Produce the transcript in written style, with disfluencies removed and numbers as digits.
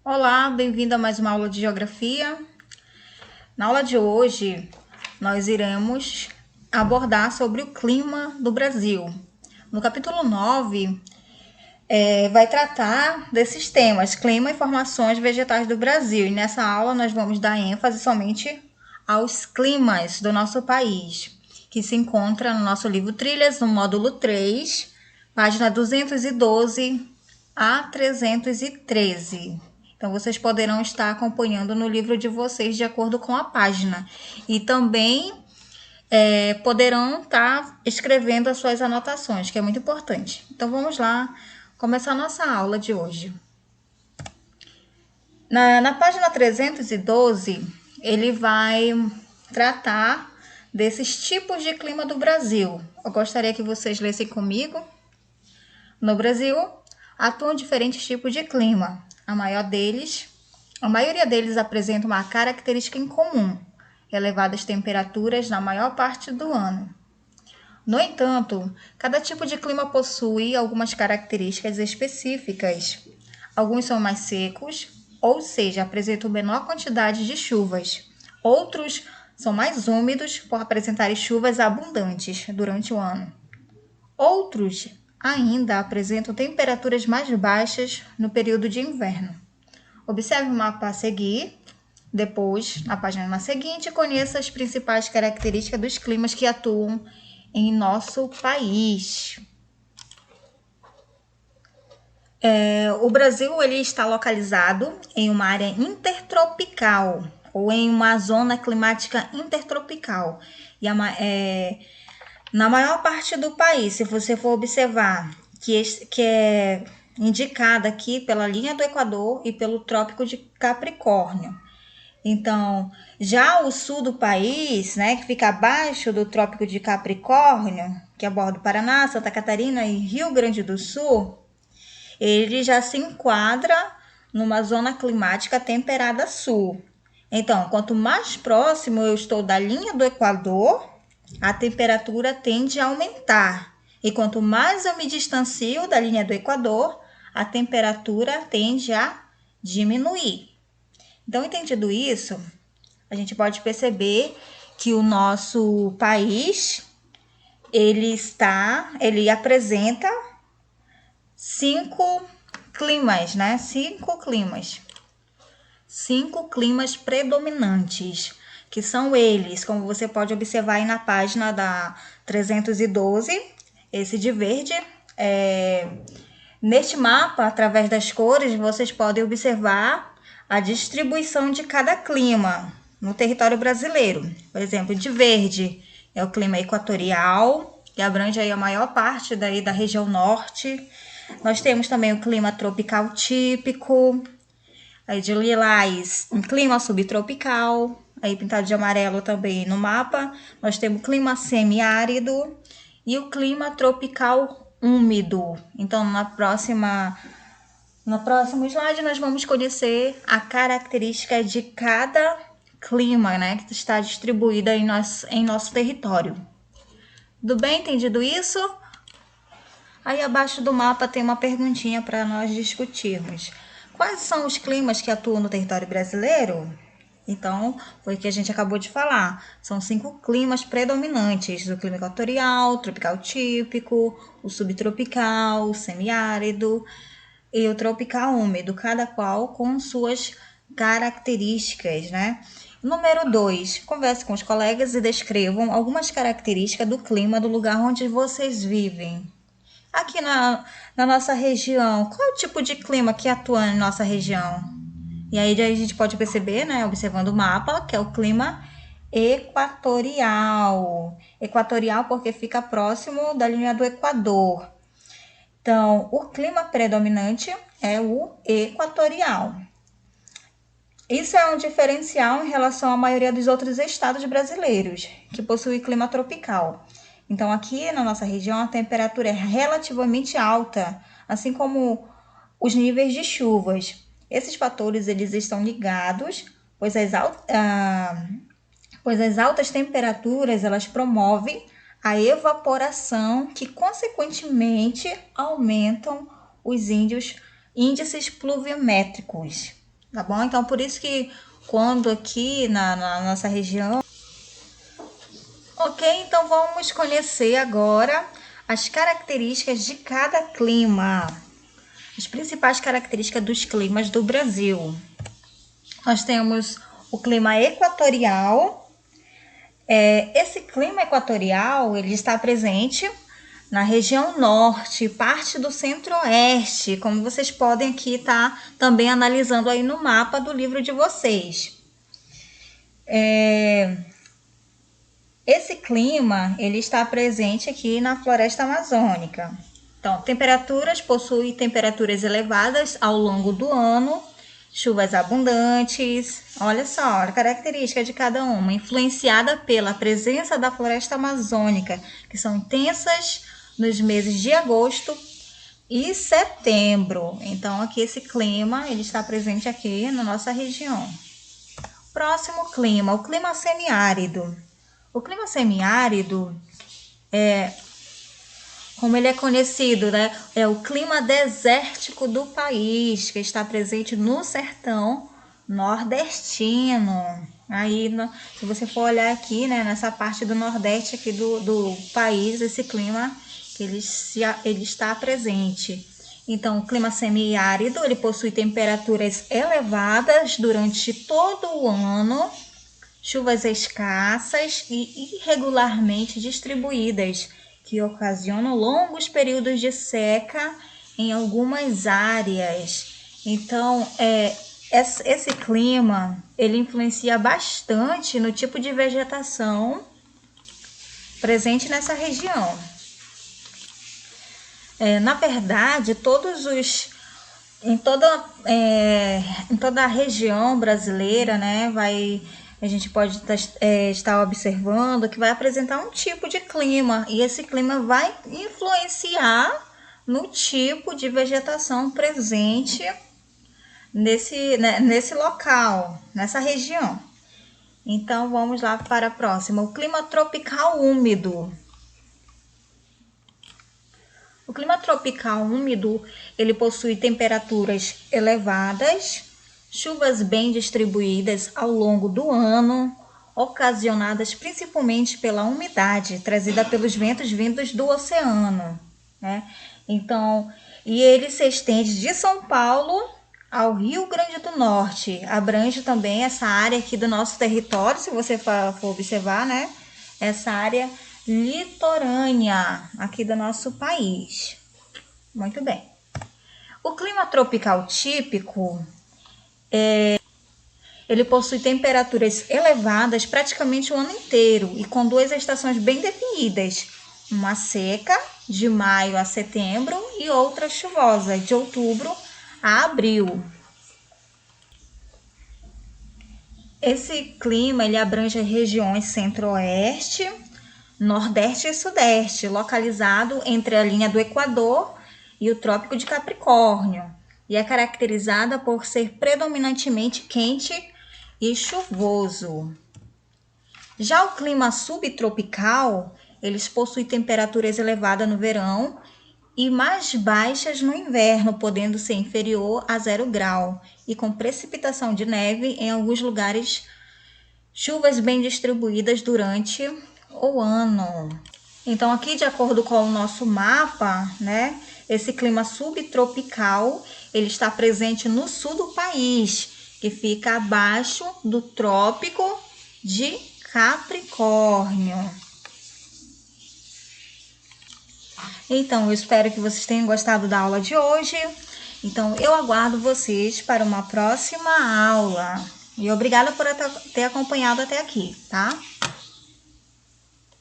Olá, bem-vindo a mais uma aula de Geografia. Na aula de hoje, nós iremos abordar sobre o clima do Brasil. No capítulo 9, vai tratar desses temas, clima e formações vegetais do Brasil. E nessa aula nós vamos dar ênfase somente aos climas do nosso país, que se encontra no nosso livro Trilhas, no módulo 3, página 212 a 313. Então, vocês poderão estar acompanhando no livro de vocês de acordo com a página. E também poderão estar escrevendo as suas anotações, que é muito importante. Então, vamos lá começar a nossa aula de hoje. Na página 312, ele vai tratar desses tipos de clima do Brasil. Eu gostaria que vocês lessem comigo. No Brasil, atuam diferentes tipos de clima. A maioria deles apresenta uma característica em comum: elevadas temperaturas na maior parte do ano. No entanto, cada tipo de clima possui algumas características específicas. Alguns são mais secos, ou seja, apresentam menor quantidade de chuvas. Outros são mais úmidos, por apresentarem chuvas abundantes durante o ano. Outros ainda apresentam temperaturas mais baixas no período de inverno. Observe o mapa a seguir. Depois, na página seguinte, conheça as principais características dos climas que atuam em nosso país. O Brasil ele está localizado em uma área intertropical ou em uma zona climática intertropical. E na maior parte do país, se você for observar, que é indicada aqui pela linha do Equador e pelo Trópico de Capricórnio. Então, já o sul do país, né, que fica abaixo do Trópico de Capricórnio, que aborda o Paraná, Santa Catarina e Rio Grande do Sul, ele já se enquadra numa zona climática temperada sul. Então, quanto mais próximo eu estou da linha do Equador, a temperatura tende a aumentar. E quanto mais eu me distancio da linha do Equador, a temperatura tende a diminuir. Então, entendido isso, a gente pode perceber que o nosso país, ele apresenta 5 climas, né? 5 climas. 5 climas predominantes, que são eles, como você pode observar aí na página da 312, esse de verde. Neste mapa, através das cores, vocês podem observar a distribuição de cada clima no território brasileiro. Por exemplo, de verde é o clima equatorial, que abrange aí a maior parte daí da região norte. Nós temos também o clima tropical típico. Aí de lilás, um clima subtropical. Aí pintado de amarelo também no mapa. Nós temos o clima semiárido e o clima tropical úmido. Então, no próximo slide, nós vamos conhecer a característica de cada clima, né, que está distribuída em nosso território. Tudo bem? Entendido isso? Aí abaixo do mapa tem uma perguntinha para nós discutirmos. Quais são os climas que atuam no território brasileiro? Então, foi o que a gente acabou de falar. São 5 climas predominantes: o clima equatorial, tropical típico, o subtropical, o semiárido e o tropical úmido, cada qual com suas características, né? Número 2, converse com os colegas e descrevam algumas características do clima do lugar onde vocês vivem. Aqui na nossa região, qual é o tipo de clima que atua na nossa região? E aí a gente pode perceber, né, observando o mapa, que é o clima equatorial. Equatorial porque fica próximo da linha do Equador. Então, o clima predominante é o equatorial. Isso é um diferencial em relação à maioria dos outros estados brasileiros, que possuem clima tropical. Então, aqui na nossa região, a temperatura é relativamente alta, assim como os níveis de chuvas. Esses fatores eles estão ligados, pois as altas temperaturas elas promovem a evaporação, que consequentemente aumentam os índices pluviométricos. tá bom? Então, por isso que quando aqui na nossa região... Ok, então vamos conhecer agora as características de cada clima. As principais características dos climas do Brasil. Nós temos o clima equatorial. Esse clima equatorial, ele está presente na região norte, parte do centro-oeste, como vocês podem aqui estar também analisando aí no mapa do livro de vocês. Esse clima, ele está presente aqui na floresta amazônica. Então, possui temperaturas elevadas ao longo do ano, chuvas abundantes, olha só, a característica de cada uma, influenciada pela presença da floresta amazônica, que são intensas nos meses de agosto e setembro. Então, aqui esse clima, ele está presente aqui na nossa região. Próximo clima, o clima semiárido. O clima semiárido como ele é conhecido, né? É o clima desértico do país, que está presente no sertão nordestino. Aí, se você for olhar aqui, né, nessa parte do nordeste aqui do país, esse clima que ele está presente. Então, o clima semiárido, ele possui temperaturas elevadas durante todo o ano, chuvas escassas e irregularmente distribuídas, que ocasionam longos períodos de seca em algumas áreas. Então, esse clima, ele influencia bastante no tipo de vegetação presente nessa região. Na verdade, em toda a região brasileira, né, a gente pode estar observando que vai apresentar um tipo de clima, e esse clima vai influenciar no tipo de vegetação presente nesse local, nessa região. Então, vamos lá para a próxima. O clima tropical úmido. O clima tropical úmido, ele possui temperaturas elevadas, chuvas bem distribuídas ao longo do ano, ocasionadas principalmente pela umidade trazida pelos ventos vindos do oceano, né? Então, e ele se estende de São Paulo ao Rio Grande do Norte, abrange também essa área aqui do nosso território, se você for observar, né? Essa área litorânea aqui do nosso país. Muito bem. O clima tropical típico, ele possui temperaturas elevadas praticamente o ano inteiro e com duas estações bem definidas. Uma seca, de maio a setembro, e outra chuvosa, de outubro a abril. Esse clima, ele abrange as regiões centro-oeste, nordeste e sudeste, localizado entre a linha do Equador e o Trópico de Capricórnio, e é caracterizada por ser predominantemente quente e chuvoso. Já o clima subtropical, eles possuem temperaturas elevadas no verão e mais baixas no inverno, podendo ser inferior a 0 grau, e com precipitação de neve em alguns lugares, chuvas bem distribuídas durante o ano. Então, aqui, de acordo com o nosso mapa, né, esse clima subtropical, ele está presente no sul do país, que fica abaixo do Trópico de Capricórnio. Então, eu espero que vocês tenham gostado da aula de hoje. Então, eu aguardo vocês para uma próxima aula. E obrigada por ter acompanhado até aqui, tá?